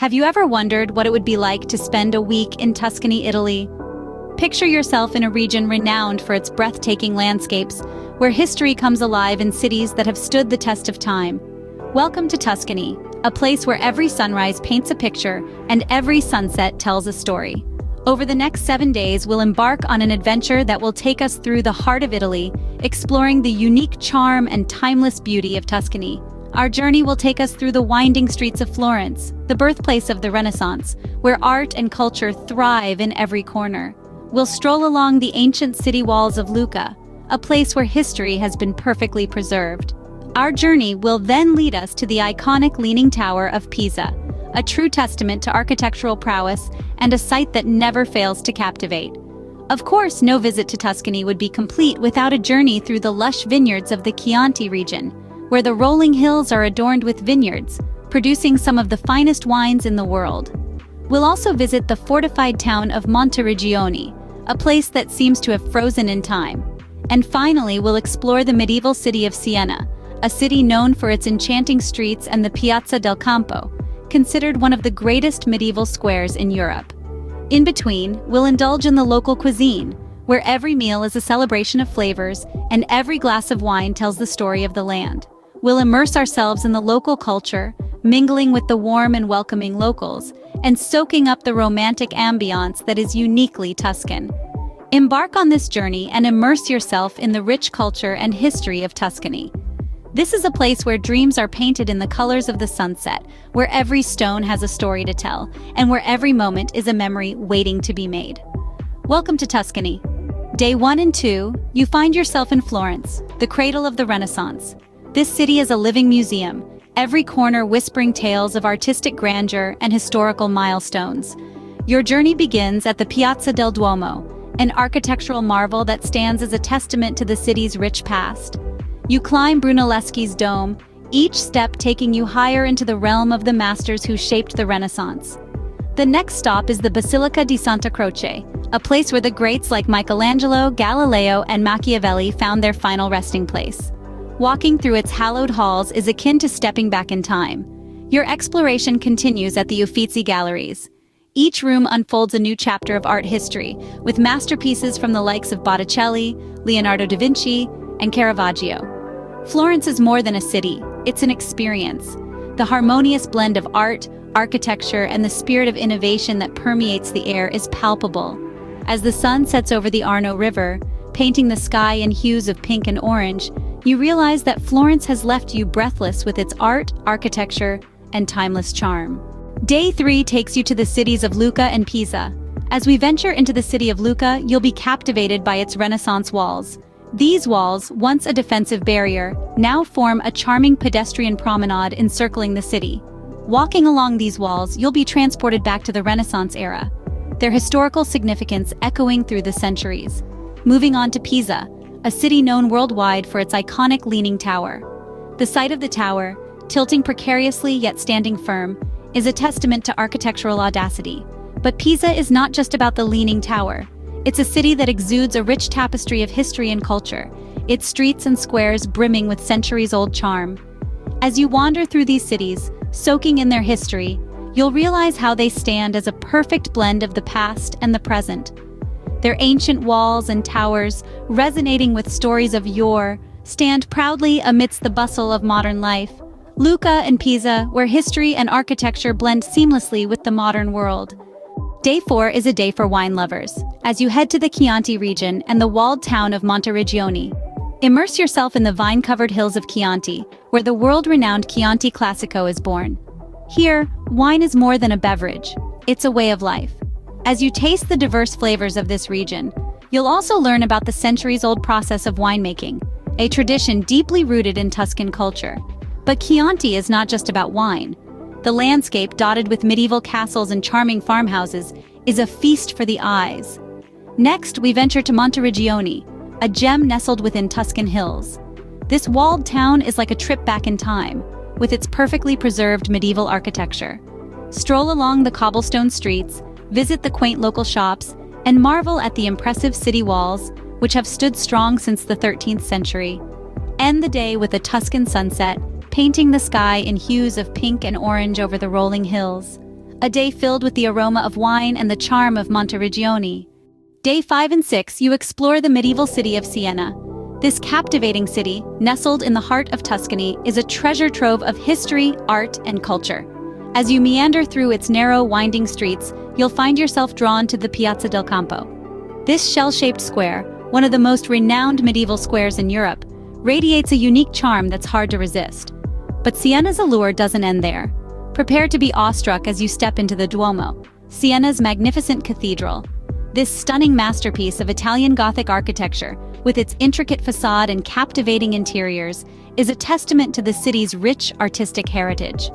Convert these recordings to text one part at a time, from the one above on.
Have you ever wondered what it would be like to spend a week in Tuscany, Italy? Picture yourself in a region renowned for its breathtaking landscapes, where history comes alive in cities that have stood the test of time. Welcome to Tuscany, a place where every sunrise paints a picture and every sunset tells a story. Over the next 7 days, we'll embark on an adventure that will take us through the heart of Italy, exploring the unique charm and timeless beauty of Tuscany. Our journey will take us through the winding streets of Florence, the birthplace of the Renaissance, where art and culture thrive in every corner. We'll stroll along the ancient city walls of Lucca, a place where history has been perfectly preserved. Our journey will then lead us to the iconic Leaning Tower of Pisa, a true testament to architectural prowess and a sight that never fails to captivate. Of course, no visit to Tuscany would be complete without a journey through the lush vineyards of the Chianti region, where the rolling hills are adorned with vineyards, producing some of the finest wines in the world. We'll also visit the fortified town of Monteriggioni, a place that seems to have frozen in time. And finally, we'll explore the medieval city of Sienna, a city known for its enchanting streets and the Piazza del Campo, considered one of the greatest medieval squares in Europe. In between, we'll indulge in the local cuisine, where every meal is a celebration of flavors and every glass of wine tells the story of the land. We'll immerse ourselves in the local culture, mingling with the warm and welcoming locals, and soaking up the romantic ambiance that is uniquely Tuscan. Embark on this journey and immerse yourself in the rich culture and history of Tuscany. This is a place where dreams are painted in the colors of the sunset, where every stone has a story to tell, and where every moment is a memory waiting to be made. Welcome to Tuscany. Day 1 and 2, you find yourself in Florence, the cradle of the Renaissance. This city is a living museum, every corner whispering tales of artistic grandeur and historical milestones. Your journey begins at the Piazza del Duomo, an architectural marvel that stands as a testament to the city's rich past. You climb Brunelleschi's dome, each step taking you higher into the realm of the masters who shaped the Renaissance. The next stop is the Basilica di Santa Croce, a place where the greats like Michelangelo, Galileo, and Machiavelli found their final resting place. Walking through its hallowed halls is akin to stepping back in time. Your exploration continues at the Uffizi Galleries. Each room unfolds a new chapter of art history, with masterpieces from the likes of Botticelli, Leonardo da Vinci, and Caravaggio. Florence is more than a city, it's an experience. The harmonious blend of art, architecture, and the spirit of innovation that permeates the air is palpable. As the sun sets over the Arno River, painting the sky in hues of pink and orange, you realize that Florence has left you breathless with its art, architecture, and timeless charm. Day 3 takes you to the cities of Lucca and Pisa. As we venture into the city of Lucca, you'll be captivated by its Renaissance walls. These walls, once a defensive barrier, now form a charming pedestrian promenade encircling the city. Walking along these walls, you'll be transported back to the Renaissance era, their historical significance echoing through the centuries. Moving on to Pisa, a city known worldwide for its iconic Leaning Tower. The sight of the tower, tilting precariously yet standing firm, is a testament to architectural audacity. But Pisa is not just about the Leaning Tower. It's a city that exudes a rich tapestry of history and culture, its streets and squares brimming with centuries-old charm. As you wander through these cities, soaking in their history, you'll realize how they stand as a perfect blend of the past and the present. Their ancient walls and towers, resonating with stories of yore, stand proudly amidst the bustle of modern life. Lucca and Pisa, where history and architecture blend seamlessly with the modern world. Day 4 is a day for wine lovers, as you head to the Chianti region and the walled town of Monteriggioni. Immerse yourself in the vine-covered hills of Chianti, where the world-renowned Chianti Classico is born. Here, wine is more than a beverage, it's a way of life. As you taste the diverse flavors of this region, you'll also learn about the centuries-old process of winemaking, a tradition deeply rooted in Tuscan culture. But Chianti is not just about wine. The landscape, dotted with medieval castles and charming farmhouses, is a feast for the eyes. Next, we venture to Monteriggioni, a gem nestled within Tuscan hills. This walled town is like a trip back in time, with its perfectly preserved medieval architecture. Stroll along the cobblestone streets, visit the quaint local shops, and marvel at the impressive city walls, which have stood strong since the 13th century. End the day with a Tuscan sunset, painting the sky in hues of pink and orange over the rolling hills. a day filled with the aroma of wine and the charm of Monteriggioni. Day 5 and 6, you explore the medieval city of Sienna. This captivating city, nestled in the heart of Tuscany, is a treasure trove of history, art, and culture. As you meander through its narrow, winding streets, you'll find yourself drawn to the Piazza del Campo. This shell-shaped square, one of the most renowned medieval squares in Europe, radiates a unique charm that's hard to resist. But Sienna's allure doesn't end there. Prepare to be awestruck as you step into the Duomo, Sienna's magnificent cathedral. This stunning masterpiece of Italian Gothic architecture, with its intricate facade and captivating interiors, is a testament to the city's rich artistic heritage.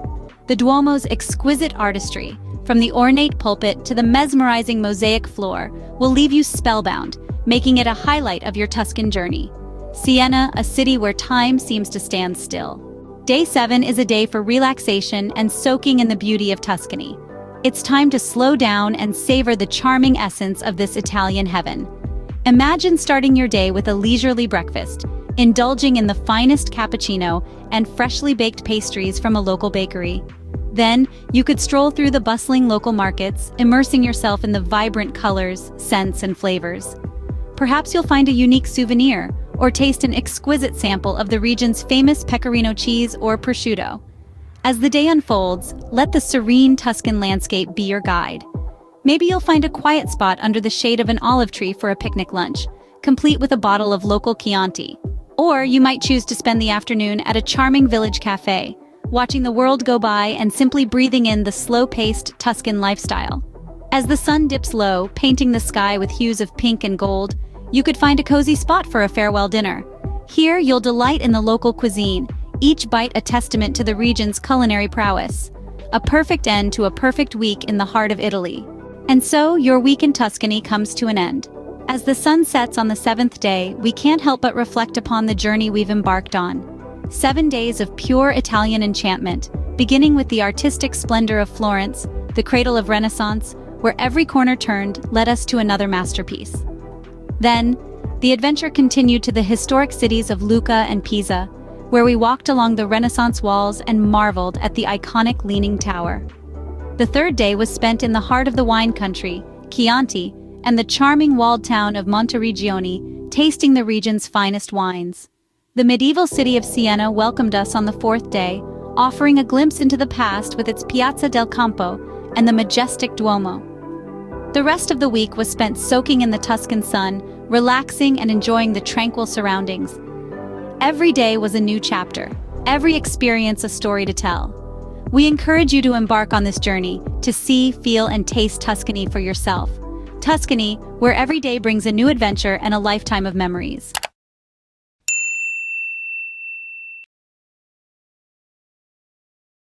The Duomo's exquisite artistry, from the ornate pulpit to the mesmerizing mosaic floor, will leave you spellbound, making it a highlight of your Tuscan journey. Sienna, a city where time seems to stand still. Day 7 is a day for relaxation and soaking in the beauty of Tuscany. It's time to slow down and savor the charming essence of this Italian heaven. Imagine starting your day with a leisurely breakfast, indulging in the finest cappuccino and freshly baked pastries from a local bakery. Then, you could stroll through the bustling local markets, immersing yourself in the vibrant colors, scents, and flavors. Perhaps you'll find a unique souvenir, or taste an exquisite sample of the region's famous pecorino cheese or prosciutto. As the day unfolds, let the serene Tuscan landscape be your guide. Maybe you'll find a quiet spot under the shade of an olive tree for a picnic lunch, complete with a bottle of local Chianti. Or you might choose to spend the afternoon at a charming village cafe, watching the world go by and simply breathing in the slow-paced Tuscan lifestyle. As the sun dips low, painting the sky with hues of pink and gold, you could find a cozy spot for a farewell dinner. Here, you'll delight in the local cuisine, each bite a testament to the region's culinary prowess. A perfect end to a perfect week in the heart of Italy. And so, your week in Tuscany comes to an end. As the sun sets on the 7th day, we can't help but reflect upon the journey we've embarked on. 7 days of pure Italian enchantment, beginning with the artistic splendor of Florence, the cradle of Renaissance, where every corner turned led us to another masterpiece. Then, the adventure continued to the historic cities of Lucca and Pisa, where we walked along the Renaissance walls and marveled at the iconic Leaning Tower. The 3rd day was spent in the heart of the wine country, Chianti, and the charming walled town of Monteriggioni, tasting the region's finest wines. The medieval city of Sienna welcomed us on the 4th day, offering a glimpse into the past with its Piazza del Campo and the majestic Duomo. The rest of the week was spent soaking in the Tuscan sun, relaxing and enjoying the tranquil surroundings. Every day was a new chapter, every experience a story to tell. We encourage you to embark on this journey, to see, feel, and taste Tuscany for yourself. Tuscany, where every day brings a new adventure and a lifetime of memories.